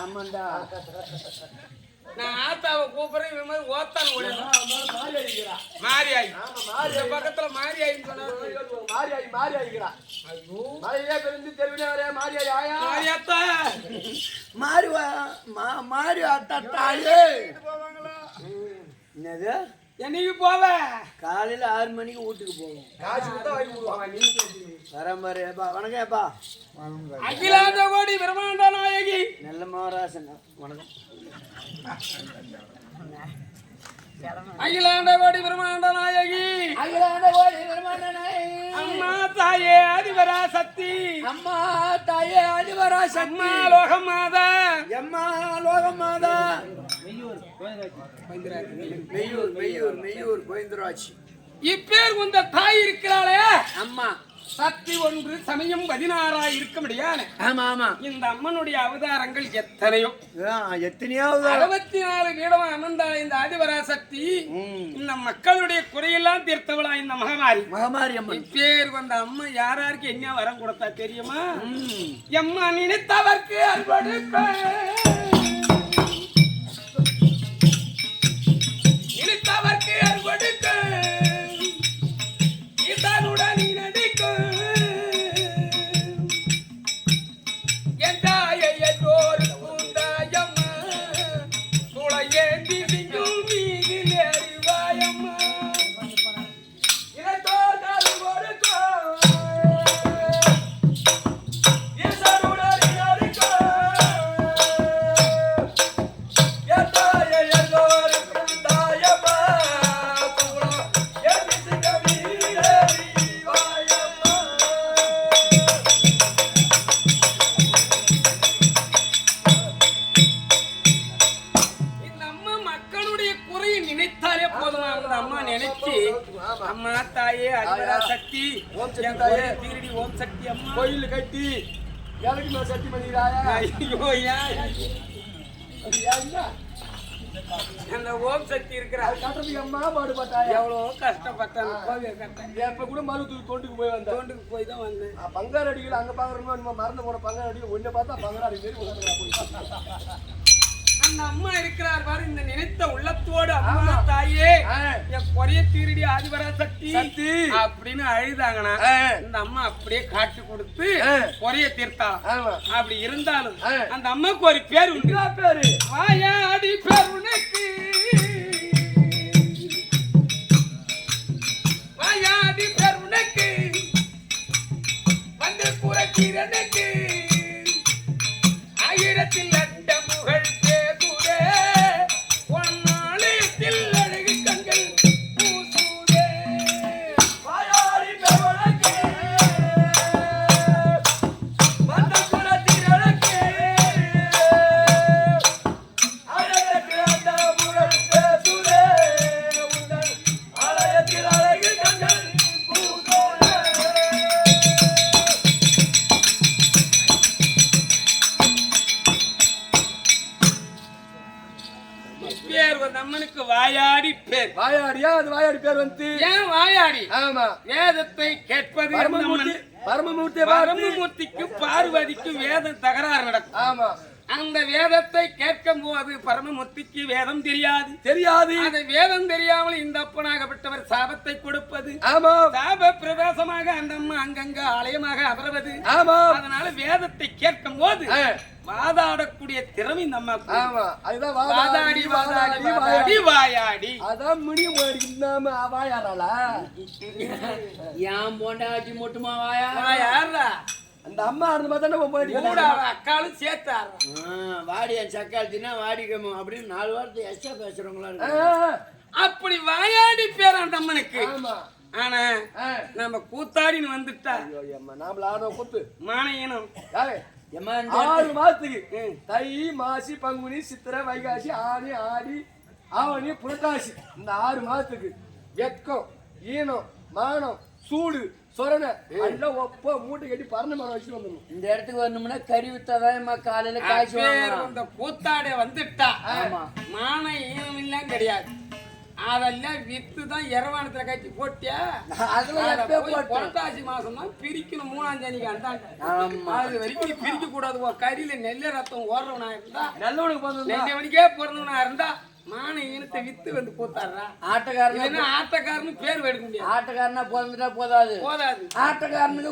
ஆமாண்டா. நான் ஆத்தாவை கூப்பிடுறேன் இவன் மாதிரி ஓத்தான் மாரியாய் பக்கத்துல மாரியாயின்னு சொன்னா மாரியாயிக்கிறா. மழையே பெருந்து தெருவிலே வர மாரியாய் ஆயா மாரியாத்தா மாரி அத்தாயே என்னது என்னைக்கு போவ காலையில 6 மணிக்கு வீட்டுக்கு போவோம். காசு கொடுத்தா வாங்கி கொடுவாங்க. வர மாதிரி ஏப்பா வணக்கம். ஏப்பா அகிலாண்ட கோடி பிரம்மாண்ட நாயகி நல்ல மகாராசன் வணக்கம். அகிலாண்ட கோடி பிரம்மாண்ட நாயகி அகிலாண்ட கோடி பிரம்மாண்ட நாயகி அம்மா தாயே அதிபரா சக்தி அம்மா தாயே அதிபரா அம்மா லோகம் மாதா அம்மா லோகம் மாதா மெய்யூர் கோவிந்தராஜ் இப்பேர் உந்த தாய் இருக்கிறாளே அம்மா சக்தி 1 சமயம் 16 இருக்க முடியாது. ஆமா ஆமா. இந்த அம்மனுடைய அவதாரங்கள் எத்தனையோ 64 பீடமா அமர்ந்த இந்த ஆதிபராசக்தி இந்த மக்களுடைய குறையெல்லாம் தீர்த்தவளா இந்த மகமாரி அம்மன். இப்பேர் வந்த அம்மா யாராருக்கு என்ன வரம் கொடுத்தா தெரியுமா? எம்மா நினைத்தவர்க்கு அன்படுக்க நினைத்தவர்க்கு அன்படுக்க இதனுடன் அம்மா தாயே அதிபரா சக்தி திருடி ஓம் சக்தி அம்மா கோயில் கட்டி எலக்ட்ரிக் சக்தி பண்ணிடுறாயா? அந்த ஓம் சக்தி இருக்கிறா கட்டுறதுக்கு அம்மா பாடுபட்டாயா? எவ்வளோ கஷ்டப்பட்டேன். எப்ப கூட மருத்துவ தோண்டுக்கு போய் வந்தேன். தோண்டுக்கு போய் தான் வந்தேன். பங்காரு அடிகள் அங்க பாக்குறோம் நம்ம மறந்து போன பங்காரு அடிகள் ஒன்ன பார்த்தா பங்காரு அடி அந்த அம்மா இருக்கிறார் பாரு. இந்த நினைத்த உள்ளத்தோடு அம்மா தாயே என் குறைய தீரடி ஆதிபரா சக்தி அப்படின்னு அழுதாங்கன்னா இந்த அம்மா அப்படியே காட்டு கொடுத்து குறைய தீர்த்தா. அப்படி இருந்தாலும் அந்த அம்மாக்கு ஒரு பேர் உண்டு. பேரு வாயாடி பேர் உனக்கு வாயாடி பேர் உனக்கு வந்து குறைக்கிறனுக்கு ஆயிரத்தில் அண்ட முகழ் வாயாடி பேர். வாயாடியா? அது வாயாடி பேர் வந்து ஏன் வாயாடி? ஆமா. வேதத்தை கேட்பது பரமமூர்த்திக்கு பார்வதிக்கு வேதம் தகராறு நடக்கும். ஆமா. அந்த வேதத்தை கேட்கும் போது பரமமூர்த்திக்கு வேதம் தெரியாது. அந்த வேதம் தெரியாமல் இந்த அப்பனாகப்பட்டவர் சாபத்தை கொடுப்பது. ஆமா. சாப பிரதேசமாக அந்த அம்மா அங்கங்க ஆலயமாக அமர்வது. ஆமா. அதனால வேதத்தை கேட்கும் போது வாதாடக்கூடிய திறமை நம்ம. ஆமா. அதுதான் வாயாடி. அதான் முடியும் வாயாடா. ஏன் போண்டாட்டி மட்டுமா வாயாடுறா? அந்த அம்மா இருந்து பார்த்தா அக்காலும் சேர்த்தாரு. வாடி என் சக்காலத்தினா வாடிக்கமோ அப்படின்னு 4 வாரத்தை எக்ஸ்ட்ரா பேசுறவங்களா. அப்படி வாயாடி பேர் அந்த அம்மனுக்கு. ஆனா நம்ம கூத்தாடின்னு வந்துட்டா நாம ஆடுற கூத்து மானையனும் 6 மாசத்துக்கு தை மாசி பங்குனி சித்திரை வைகாசி ஆடி ஆடி ஆவணி புரட்டாசி இந்த 6 மாசத்துக்கு வெக்கம் ஈனம் மானம் சூடு சொரண எல்லாம் ஒப்ப மூட்டை கட்டி பறந்து மரம் வச்சு வந்துடணும். இந்த இடத்துக்கு வரணும்னா கறி வித்தாதான் காலையில காய்ச்சி இந்த கூத்தாட வந்துட்டா மான ஈனம் எல்லாம் கிடையாது. அதெல்லாம் வித்து தான் இரவானத்துல கட்டி போட்டியா அதெல்லாம் எப்போ போட்டோம் புரட்டாசி மாசம் தான் பிரிக்கணும் 3ஆம் தேதிக்கு அந்தாண்ட ஆமா அது வரைக்கும் நீ பிரிக்க கூடாது கறியில நெல்ல ரத்தம் ஓடுறவனா இருந்தா நல்லவனுக்கு பிறந்தவன் நெல்லை மணிக்கே பிறந்தவனா இருந்தா மான இனத்தை வித்து வந்து கூத்தாடுறா ஆட்டக்காரனா ஆட்டக்காரன்னு பேர் எடுக்க முடியாது ஆட்டக்காரனா பிறந்துட்டா போதாது போதாது ஆட்டக்காரனுக்கு